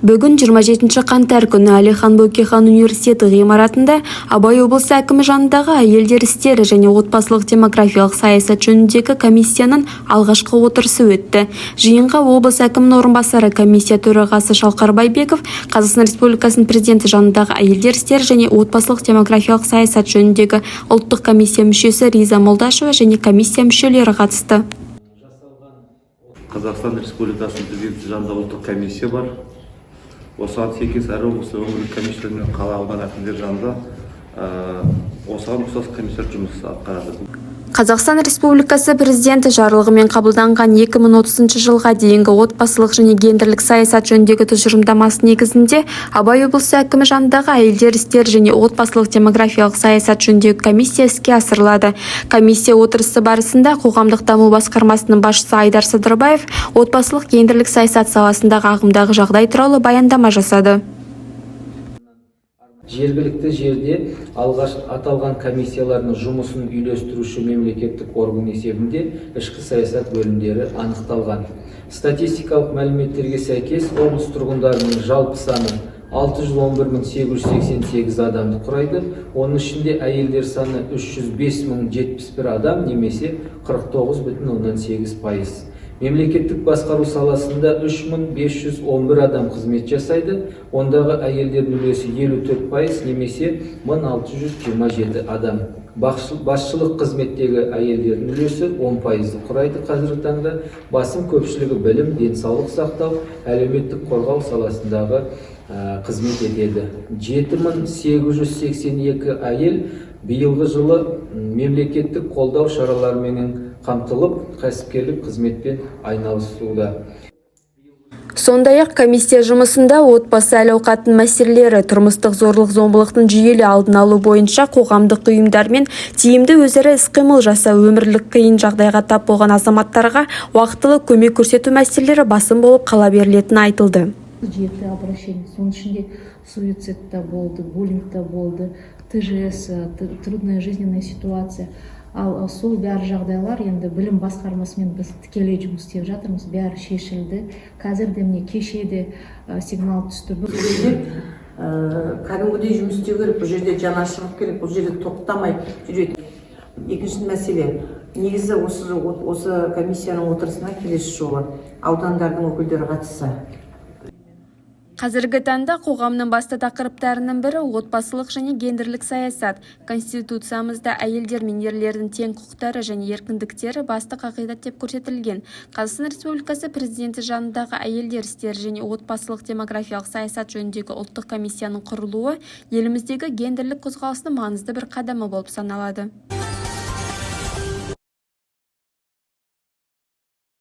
Бүгін 27 қаңтар күні Әлихан Бөкейхан университеті ғимаратында Абай облысы әкімі жанындағы әйелдер істері және отбасылық демографиялық саясат жөніндегі комиссияның алғашқы отырысы өтті. Жиынға облыс әкімінің орынбасары, комиссия төрағасы Шалқар Байбеков, Қазақстан Республикасының президенті жанындағы әйелдер істері және отбасылық демографиялық саясат жөніндегі ұлттық комиссия мүшесі Риза Молдашева және комиссия мүшелері қатысты. Қазақстан Республикасының президенті жанындағы ұлттық комиссия бар. Осыған сәйкес әр облыс өңірлік комиссиялар мен қала аудан әкімдер жанында осыған ұқсас комиссия жұмыс атқарады. Қазақстан Республикасы президенті жарлығымен қабылданған 2030 жылға дейінгі отбасылық және гендерлік саясат жөніндегі тұжырымдамасы негізінде Абай облысы әкімі жанындағы әйелдер істері және отбасылық демографиялық саясат жөніндегі комиссия іске асырылады. Комиссия отырысы барысында қоғамдық даму басқармасының басшысы Айдар Садырбаев отбасылық гендерлік саясат саласындағы ағымдағы жағдай туралы баяндама жасады. Жергілікті жерде алғаш аталған комиссиялардың жұмысын үйлестіруші мемлекеттік орган есебінде ішкі саясат бөлімдері анықталған. Статистикалық мәліметтерге сәйкес облыс тұрғындарының жалпы саны 611.888 адамды құрайды. Оның ішінде әйелдер саны 305.071 адам немесе 49,8%. Мемлекеттік басқару саласында 3.511 адам қызмет жасайды. Ондағы әйелдердің үлесі 54% немесе 1.627 адам. Басшылық қызметтегі әйелдердің үлесі 10% құрайды. Қазіргі таңда басым көпшілігі білім, денсаулық сақтау, әлеуметтік қорғау саласындағы қызмет етеді. 7.882 әйел биылғы жылы мемлекеттік қолдау шараларымен қамтылып, кәсіпкерлік қызметпен айналысуда. Сондай-ақ комиссия жұмысында отбасы әл-ауқатының мәселелері, тұрмыстық зорлық-зомбылықтың жүйелі алдын алу бойынша қоғамдық ұйымдармен тиімді өзара іс-қимыл жасау, өмірлік қиын жағдайға тап болған азаматтарға уақытылы көмек көрсету мәселелері басым болып қала берілетіні айтылды. Жеті обращение, соның ішінде суицидта болды, буллингта болды, ТЖС, трудная жизненная ситуация. Ал сол бәрі жағдайлар енді білім басқармасымен біз тікелей жұмыс істеп жатырмыз, бәрі шешілді. Қазір де міне кешеде сигнал түсті. Кәдімгідей жұмыс істеу керек, бұл жерде жанашырлық керек, бұл жерде тоқтамай жүреді. Екінші мәселе, негізі осы комиссияның отырысына келесі жолы аудандардың өкілдері қатысса. Қазіргі таңда қоғамның басты тақырыптарының бірі отбасылық және гендерлік саясат. Конституциямызда әйелдер мен ерлердің тең құқықтары және еркіндіктері басты қағидат деп көрсетілген. Қазақстан Республикасы президенті жанындағы әйелдер істері және отбасылық демографиялық саясат жөніндегі ұлттық комиссияның құрылуы еліміздегі гендерлік қозғалысының маңызды бір қадамы болып саналады.